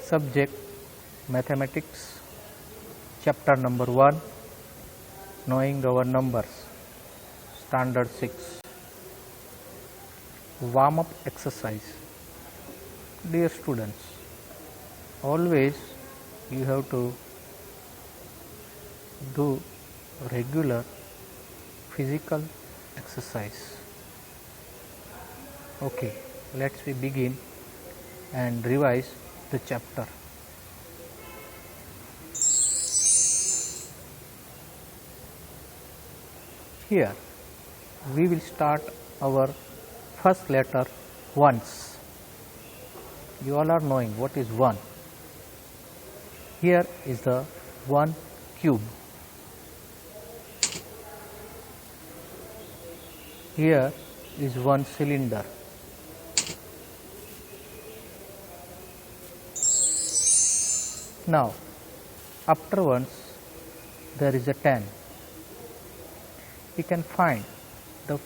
Subject Mathematics, Chapter number 1, Knowing our Numbers, Standard 6. Warm-up exercise. Dear students, always you have to do regular physical exercise. Okay, let's begin and revise the chapter. Here we will start our first letter ones. You all are knowing what is 1. Here is the 1 cube. Here is 1 cylinder. Now, afterwards there is a 10. We can find the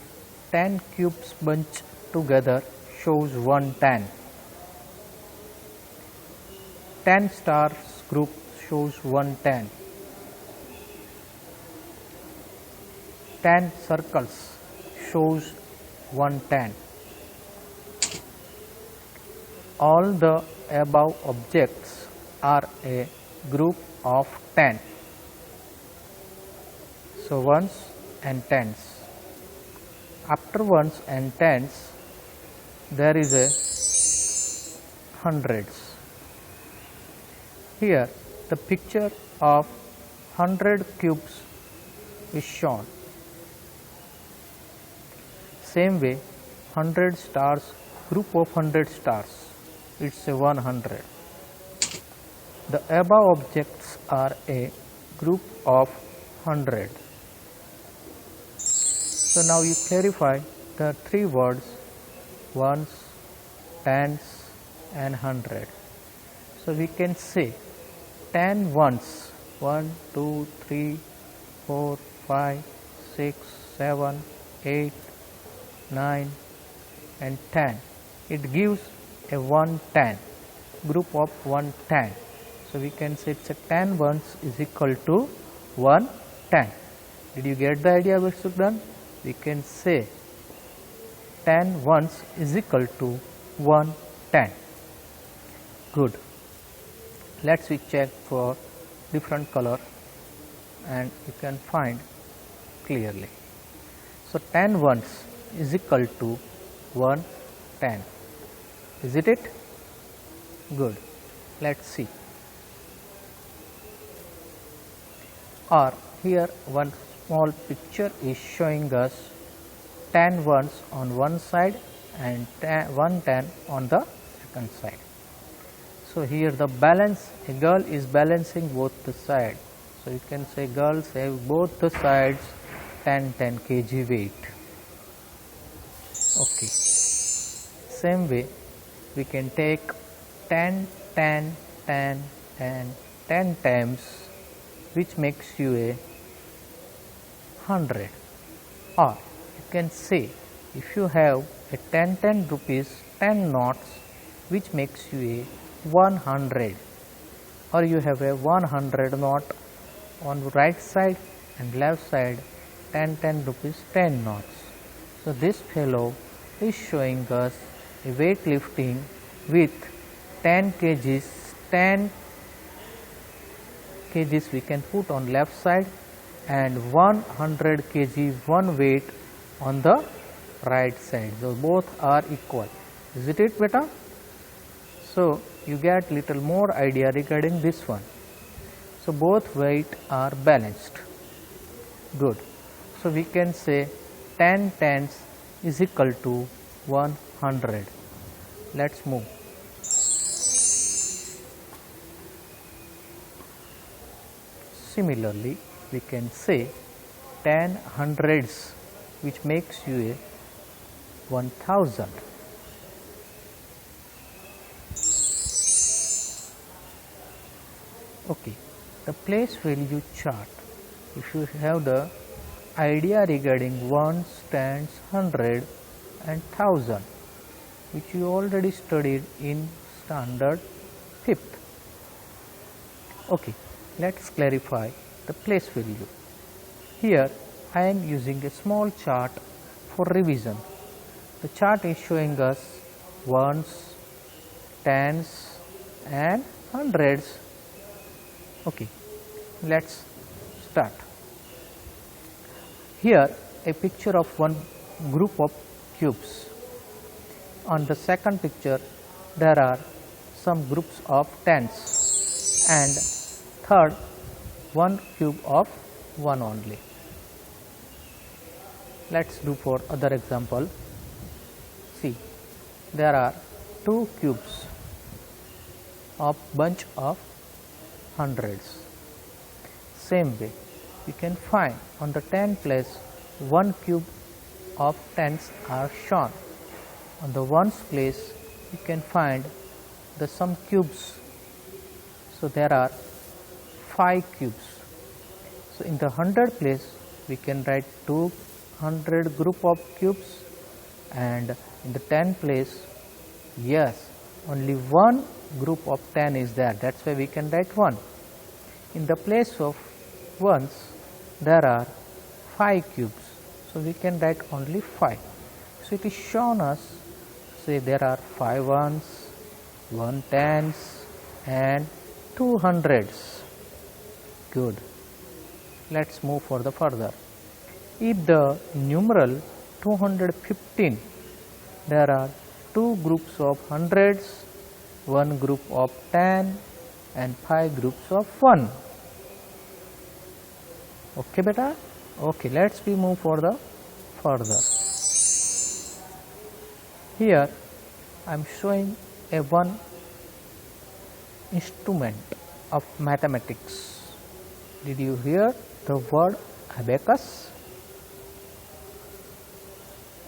10 cubes bunch together shows 1 10. 10 stars group shows 1 10. 10 circles shows 1 10. All the above objects are a group of 10. So ones and tens. After ones and tens there is a hundreds. Here the picture of 100 cubes is shown. Same way 100 stars, group of 100 stars, it's a 100. The above objects are a group of 100. So now you clarify the 3 words ones, tens and 100. So we can say 10 ones, 1, 2, 3, 4, 5, 6, 7, 8, 9 and 10. It gives a 110, group of 110. So we can say it's a 10 ones is equal to 110. Did you get the idea, student? We can say 10 ones is equal to 110. Good. Let's check for different color and you can find clearly. So 10 ones is equal to 110. Isn't it? Good. Let's see. Or here one small picture is showing us 10 ones on one side and 110 on the second side. So here the balance, a girl is balancing both the sides. So you can say girls have both the sides 10 kg weight. Okay. Same way we can take 10 10 10 and 10 times, which makes you a 100. Or you can say if you have a 10 rupees 10 notes, which makes you a 100, or you have a 100 note on right side and left side 10 rupees 10 notes. So this fellow is showing us a weightlifting with 10 kgs we can put on left side and 100 kg one weight on the right side. So both are equal. Is it beta? So you get little more idea regarding this one. So both weight are balanced. Good. So we can say 10 tens is equal to 100. Let's move. Similarly, we can say 10 hundreds, which makes you a 1000. Okay, the place value chart. If you have the idea regarding ones, tens, 100 and 1000, which you already studied in standard 5th. Okay, let's clarify the place value. Here I am using a small chart for revision. The chart is showing us ones, tens and hundreds. Okay, let's start. Here a picture of one group of cubes. On the second picture there are some groups of tens, and third one cube of 1 only. Let's do for other example. See, there are 2 cubes of bunch of hundreds. Same way, you can find on the 10 place 1 cube of tens are shown. On the ones place you can find the some cubes. So there are 5 cubes. So in the 100 place we can write 200 group of cubes, and in the 10 place, yes, only one group of 10 is there, that's why we can write 1. In the place of ones there are 5 cubes, so we can write only 5. So it is shown us, say there are 5 ones, 1 tens and 2 hundreds. Good. Let's move for the further. If the numeral 215, there are 2 groups of hundreds, 1 group of 10 and 5 groups of 1. Okay beta? Okay, let's we move for the further. Here I am showing a one instrument of mathematics. Did you hear the word abacus?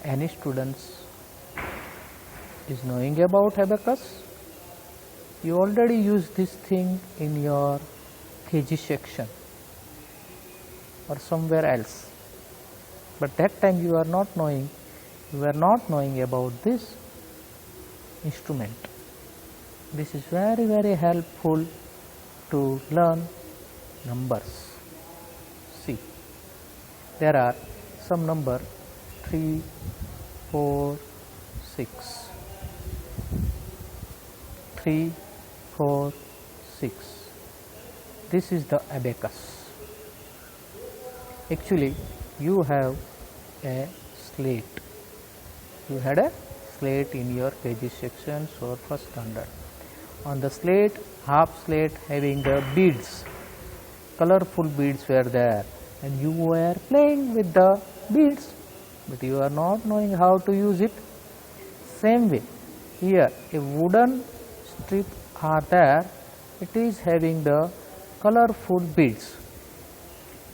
Any students is knowing about abacus? You already use this thing in your KG section or somewhere else, but that time you are not knowing, about this instrument. This is very helpful to learn numbers. See, there are some number 3, 4, 6. 3, 4, 6. This is the abacus. Actually, you have a slate. You had a slate in your KG sections or first standard. On the slate, half slate having the beads, colorful beads were there, and you were playing with the beads, but you are not knowing how to use it. Same way, here a wooden strip are there, it is having the colorful beads.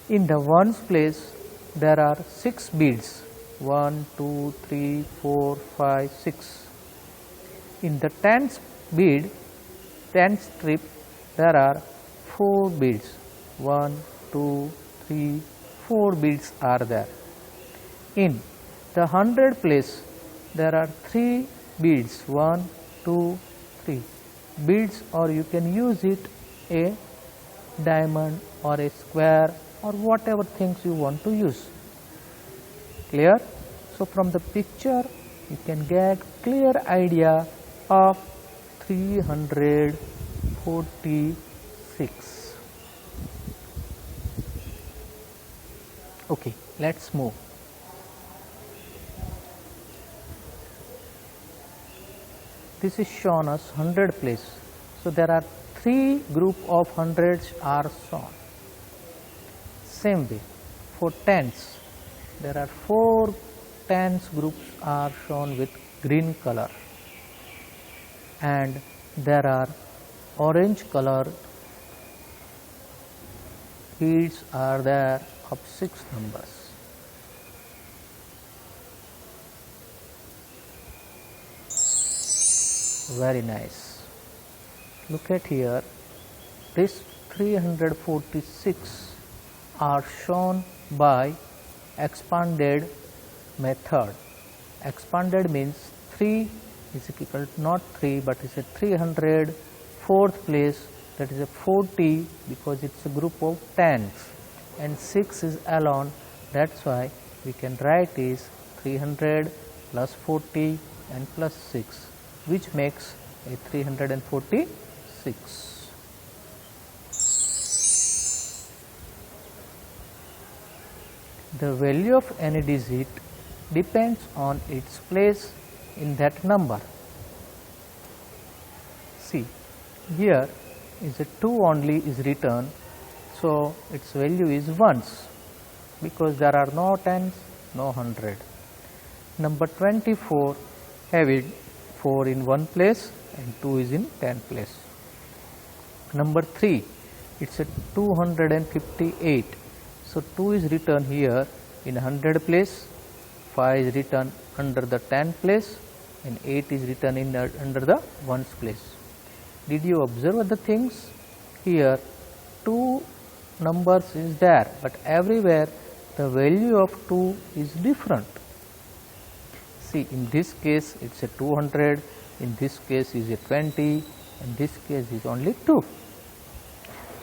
In the ones place there are 6 beads, 1, 2, 3, 4, 5, 6. In the tens bead, tens strip, there are 4 beads, 1, 2, 3, 4 beads are there. In the 100 place there are 3 beads, 1, 2, 3 beads, or you can use it a diamond or a square or whatever things you want to use. Clear? So from the picture you can get clear idea of 346. Okay, let's move. This is shown as 100 place. So there are 3 group of hundreds are shown. Same way for tens, there are 4 tens groups are shown with green color, and there are orange color beads are there of 6 numbers. Very nice. Look at here, this 346 are shown by expanded method. Expanded means 3 is equal to not 3 but is a 300, fourth place that is a 40 because it's a group of tens, and 6 is alone, that's why we can write is 300 plus 40 and plus 6, which makes a 346. The value of any digit depends on its place in that number. See, here is a 2 only is written, so its value is ones because there are no tens, no 100. Number 24 having 4 in one place and 2 is in 10 place. Number 3, it's a 258. So 2 is written here in 100 place, 5 is written under the 10 place, and 8 is written in under the ones place. Did you observe the things? Here 2 numbers is there, but everywhere the value of 2 is different. See, in this case it's a 200, in this case is a 20, in this case is only 2.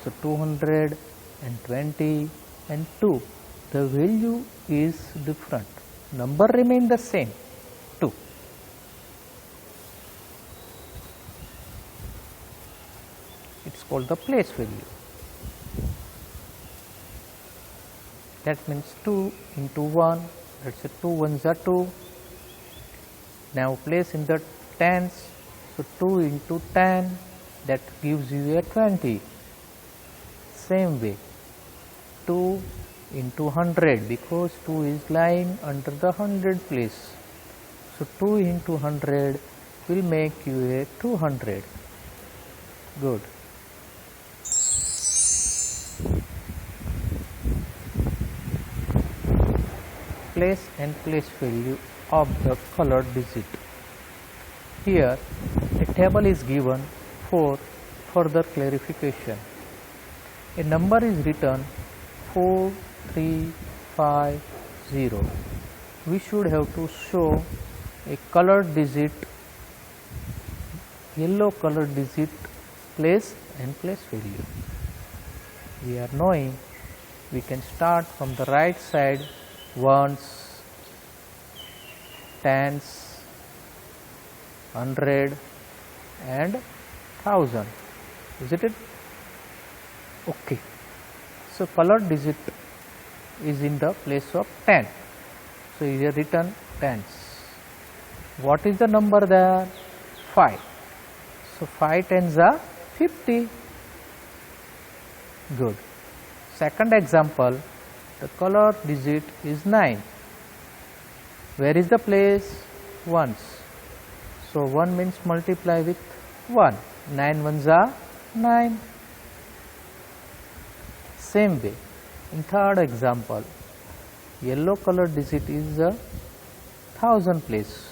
So 220 and 2, the value is different, number remain the same, 2. It's called the place value. That means 2 into 1, that's a 2 ones are 2. Now place in the tens, so 2 into 10, that gives you a 20. Same way, 2 into 100 because 2 is lying under the 100 place. So 2 into 100 will make you a 200. Good. Place and place value of the colored digit. Here a table is given for further clarification. A number is written 4350. We should have to show a colored digit, yellow colored digit, place and place value. We are knowing we can start from the right side, ones, tens, 100 and 1000, isn't it? Okay. So colored digit is in the place of 10. So here written tens. What is the number there? 5. So 5 tens are 50. Good. Second example, the colored digit is 9. Where is the place? Ones. So 1 means multiply with 1. 9 ones are 9. Same way, in third example, yellow colored digit is a 1000 place.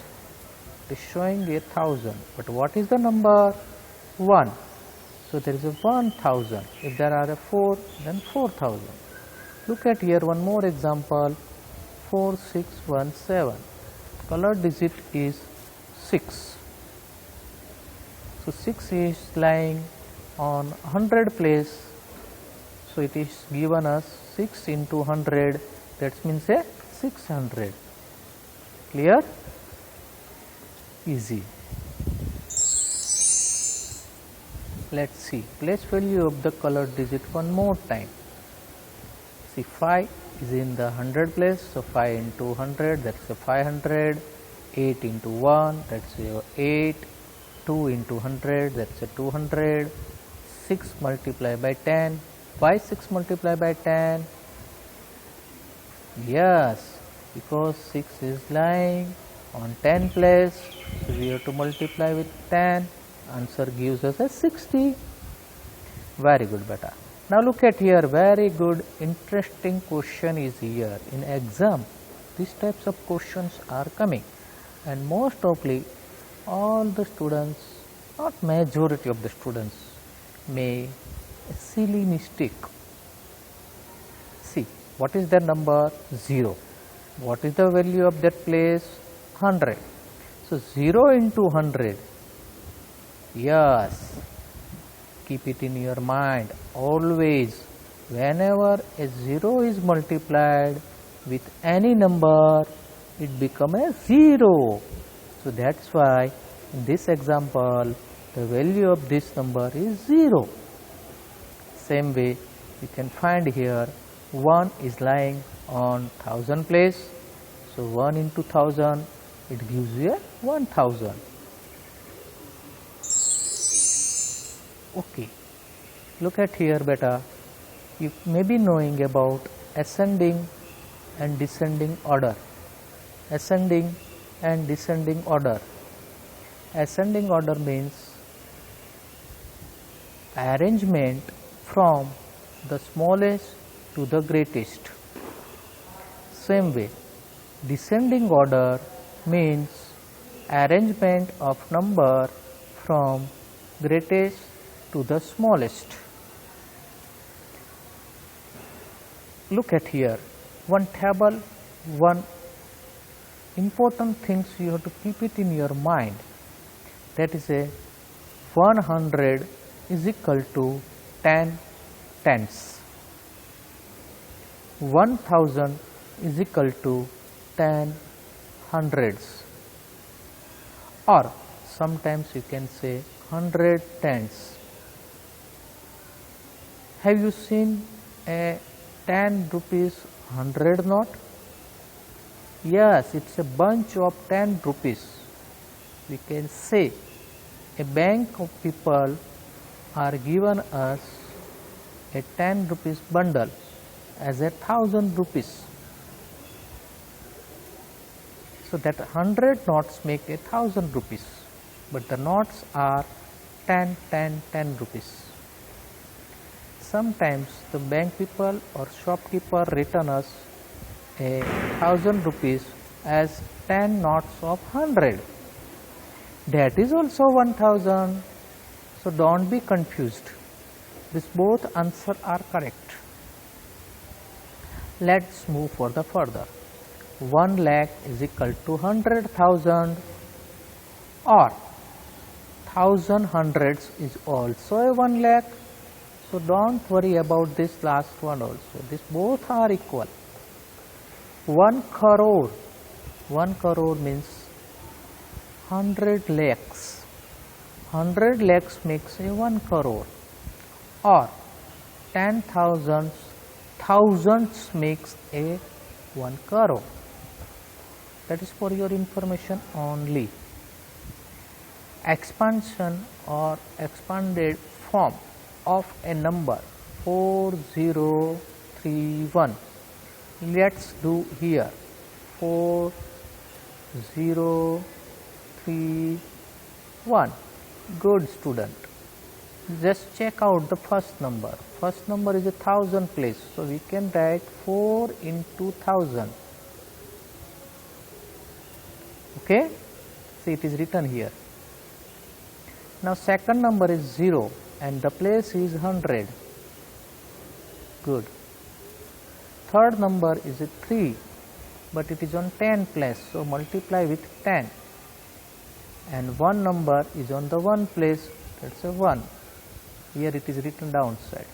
It is showing a 1000, but what is the number? 1. So there is a 1000. If there are a 4, then 4000. Look at here one more example, 4617. Colored digit is 6. So 6 is lying on 100 place. So it is given us 6 into 100, that means a 600. Clear? Easy. Let's see place value of the colored digit one more time. See, 5 is in the 100 place, so 5 into 100, that's a 500. 8 into 1, that's a 8. 2 into 100, that's a 200. 6 multiplied by 10. Why 6 multiplied by 10? Yes, because 6 is lying on 10 place, so we have to multiply with 10. Answer gives us a 60. Very good, beta. Now look at here, very good interesting question is here. In exam, these types of questions are coming, and most often all the students, not majority of the students, may a silly mistake. See, what is the number? 0. What is the value of that place? 100. So 0 into 100. Yes, keep it in your mind always. Whenever a 0 is multiplied with any number, it becomes a 0. So that's why in this example the value of this number is 0. Same way you can find here 1 is lying on 1000 place. So 1 into 1000, it gives you a 1000. Okay, look at here beta. You may be knowing about ascending and descending order. Ascending and descending order. Ascending order means arrangement from the smallest to the greatest. Same way, descending order means arrangement of number from greatest to the smallest. Look at here, one table, one important things you have to keep it in your mind. That is a 100 is equal to 10 tens. 1000 is equal to 10 hundreds, or sometimes you can say 100 tens. Have you seen a 10 rupees 100 note? Yes, it's a bunch of 10 rupees. We can say a bank of people are given us a 10 rupees bundle as a 1000 rupees. So that 100 notes make a 1000 rupees, but the notes are 10, 10, 10 rupees. Sometimes the bank people or shopkeeper return us a 1000 rupees as 10 notes of 100. That is also 1000. So don't be confused. These both answers are correct. Let's move further. 1 lakh is equal to 100,000, or 1000 hundreds is also a 1 lakh. So don't worry about this last one also. These both are equal. 1 crore. 1 crore means 100 lakhs. 100 lakhs makes a 1 crore, or 10,000 thousands makes a 1 crore. That is for your information only. Expansion or expanded form of a number 4031. Let's do here 4031. Good student. Just check out the first number. First number is 1000 place, so we can write 4 into 1000. Okay, see it is written here. Now second number is 0 and the place is 100. Good. Third number is 3, but it is on 10 place, so multiply with 10. And one number is on the 1 place, that's a 1. Here it is written downside.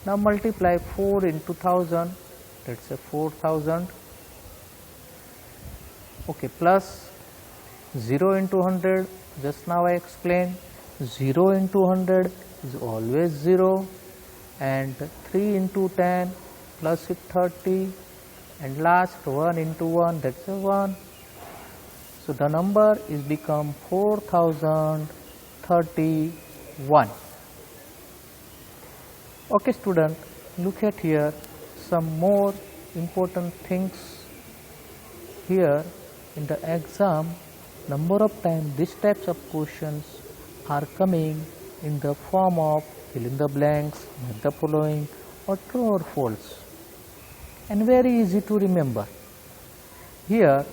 Now multiply 4 into 1000, that's a 4000. Okay, plus 0 into 100, just now I explained, 0 into 100 is always 0, and 3 into 10 plus it 30, and last 1 into 1, that's a 1. So the number is become 4031. Okay student, look at here some more important things. Here in the exam, number of times these types of questions are coming in the form of fill in the blanks, make the following, or true or false, and very easy to remember. Here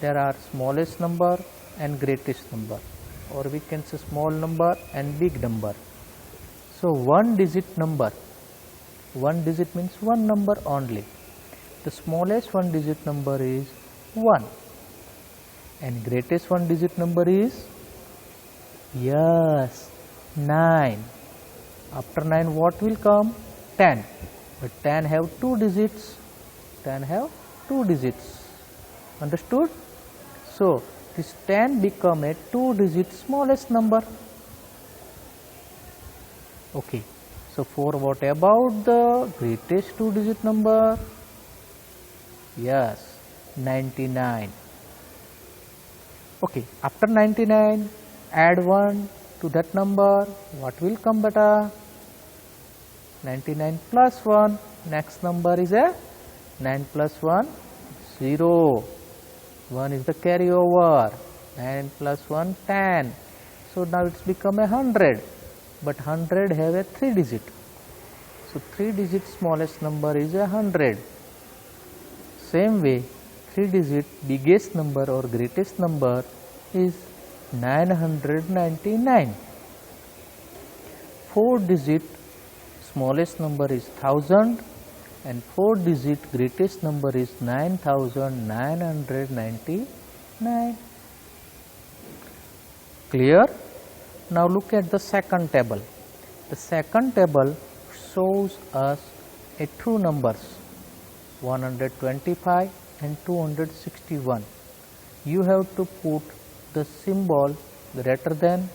there are smallest number and greatest number, or we can say small number and big number. So one digit number, one digit means one number only. The smallest one digit number is 1, and greatest one digit number is, yes, 9. After 9 what will come? 10. But 10 have 2 digits. 10 have 2 digits. Understood? So this 10 become a 2-digit smallest number. Okay. So for what about the greatest 2-digit number? Yes, 99. Okay, after 99 add 1 to that number. What will come beta? 99 plus 1. Next number is a 9 plus 1, 0. 1 is the carryover. 9 plus 1, 10. So now it's become 100. But 100 have a 3 digit. So 3 digit smallest number is 100. Same way, 3 digit biggest number or greatest number is 999. 4 digit smallest number is 1000 and 4 digit greatest number is 9999. Clear? Now look at the second table. The second table shows us a two numbers 125 and 261. You have to put the symbol greater than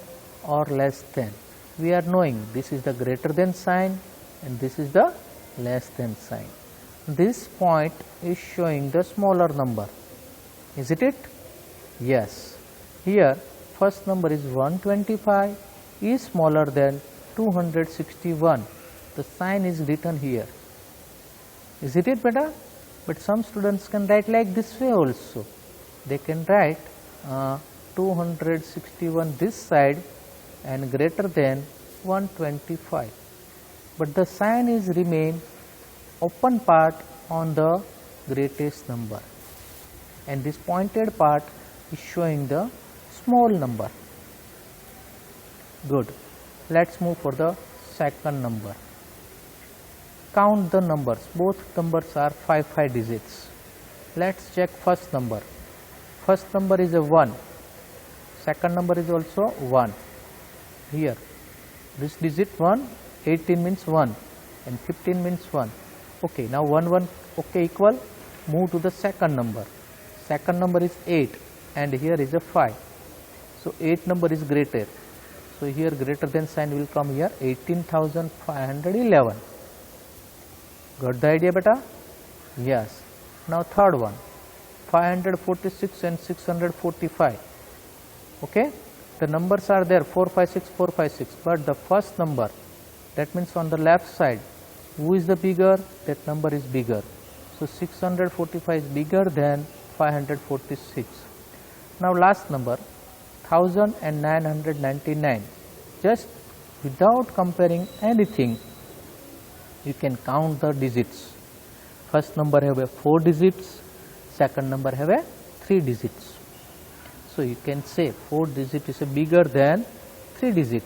or less than. We are knowing this is the greater than sign and this is the less than sign. This point is showing the smaller number. Isn't it? Yes. Here first number is 125 is smaller than 261. The sign is written here. Isn't it beta? But some students can write like this way also. They can write 261 this side and greater than 125. But the sign is remain open part on the greatest number. And this pointed part is showing the small number. Good. Let's move for the second number. Count the numbers. Both numbers are 5 digits. Let's check first number. First number is a 1. Second number is also 1. Here, this digit 1, 18 means 1 and 15 means 1. Okay, now 1, 1, okay, equal. Move to the second number. Second number is 8 and here is a 5. So 8 number is greater. So here greater than sign will come here 18,511. Got the idea beta? Yes. Now third one 546 and 645. Okay, the numbers are there 456, 456, but the first number, that means on the left side, who is the bigger? That number is bigger. So 645 is bigger than 546. Now last number 1999. Just without comparing anything, you can count the digits. First number have a 4 digits, second number have a 3 digits. So you can say 4 digit is bigger than 3 digit.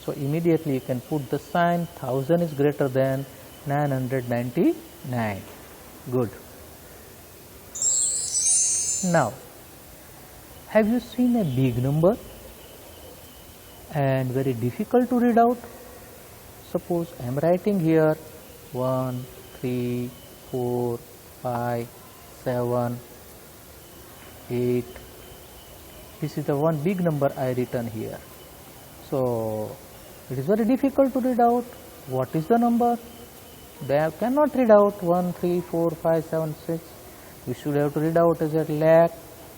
So immediately you can put the sign 1000 is greater than 999. Good. Now, have you seen a big number and very difficult to read out? Suppose I am writing here 1, 3, 4, 5, 7, 8. This is the one big number I written here. So it is very difficult to read out. What is the number? They cannot read out 1, 3, 4, 5, 7, 6. We should have to read out as a lakh,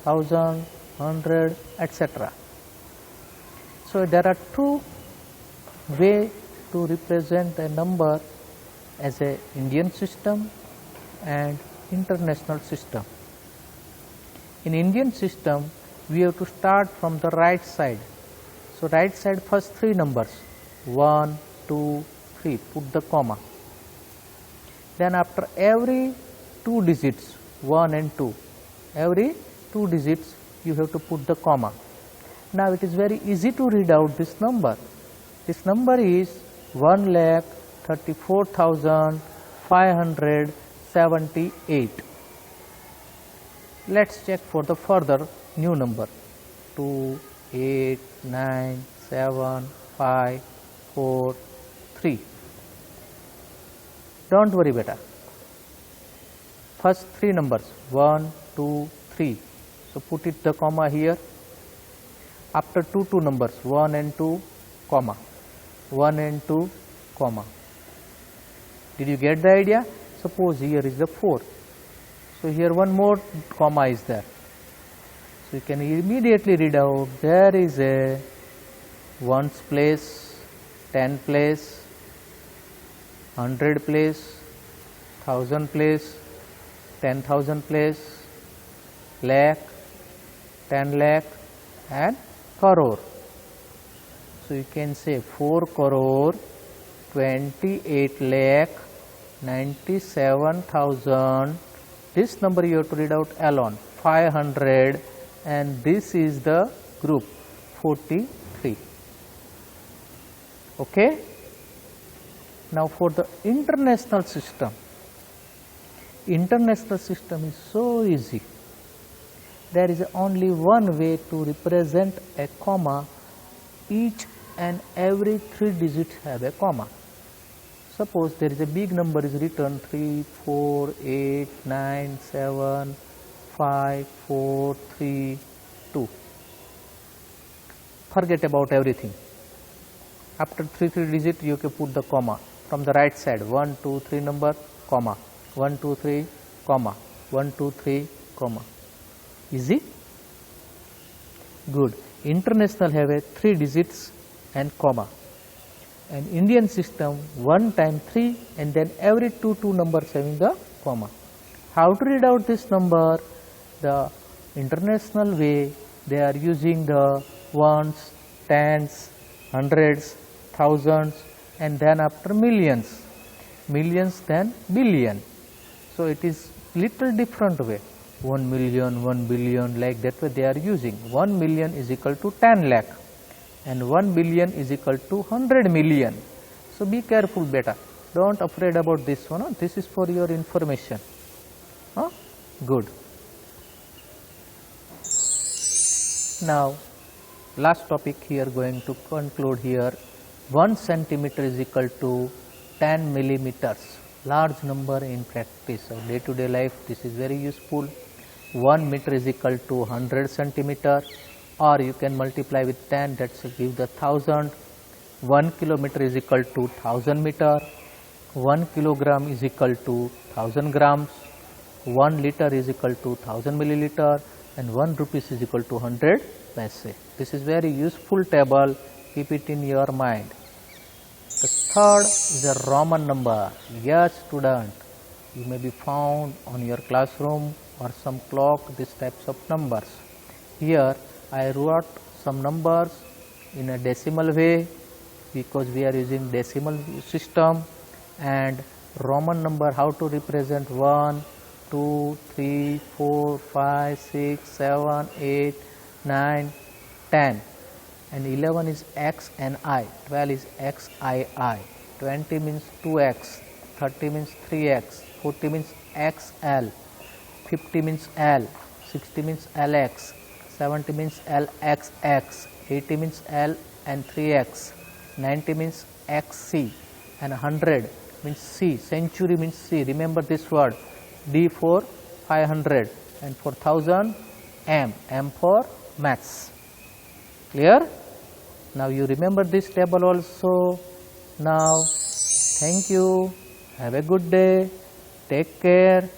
1000, 100, etc. So there are two ways to represent a number as a Indian system and international system. In Indian system, we have to start from the right side. So right side first 3 numbers 1, 2, 3, put the comma. Then after every 2 digits 1 and 2, every 2 digits you have to put the comma. Now it is very easy to read out this number. This number is 1,34,578. Let's check for the further new number 2, 8, 9, 7, 5, 4, 3. Don't worry beta. First 3 numbers 1, 2, 3. So put it the comma here. After 2 numbers 1 and 2, comma 1 and 2, comma. Did you get the idea? Suppose here is the 4. So here one more comma is there. So you can immediately read out there is a ones place, 10 place, 100 place, 1000 place, 10,000 place, lakh, 10 lakh and crore. So you can say 4 crore 28 lakh 97,000. This number you have to read out alone 500, and this is the group 43. Okay. Now for the international system is so easy. There is only one way to represent a comma. Each and every 3 digits have a comma. Suppose there is a big number is written 3, 4, 8, 9, 7, 5, 4, 3, 2. Forget about everything. After 3 digits you can put the comma from the right side. 1, 2, 3 number, comma. 1, 2, 3, comma. 1, 2, 3, comma. Easy? Good. International have a 3 digits and comma. And Indian system 1 time 3 and then every 2 numbers having the comma. How to read out this number? The international way, they are using the ones, tens, hundreds, thousands and then after millions. Millions then billion. So it is little different way. 1 million, 1 billion, like that way they are using. 1 million is equal to 10 lakh and 1 billion is equal to 100 million. So be careful beta. Don't afraid about this one. Huh? This is for your information. Huh? Good. Now last topic here, going to conclude here. 1 centimeter is equal to 10 millimeters. Large number in practice of day-to-day life. This is very useful. 1 meter is equal to 100 centimeter, or you can multiply with 10, that will give the 1000. 1 kilometer is equal to 1000 meter. 1 kilogram is equal to 1000 grams. 1 liter is equal to 1000 milliliter, and 1 rupees is equal to 100 paise. This is very useful table. Keep it in your mind. The third is a Roman number. Yes, student, you may be found on your classroom or some clock, these types of numbers. Here I wrote some numbers in a decimal way because we are using decimal system. And Roman number, how to represent 1, 2, 3, 4, 5, 6, 7, 8, 9, 10. And 11 is X and I, 12 is XII, 20 means 2X, 30 means 3X, 40 means XL, 50 means L, 60 means LX, 70 means LXX, 80 means L and 3X, 90 means XC, and 100 means C, century means C. Remember this word, D for 500, and for 1000 M, M for maths. Clear? Now you remember this table also. Now thank you. Have a good day. Take care.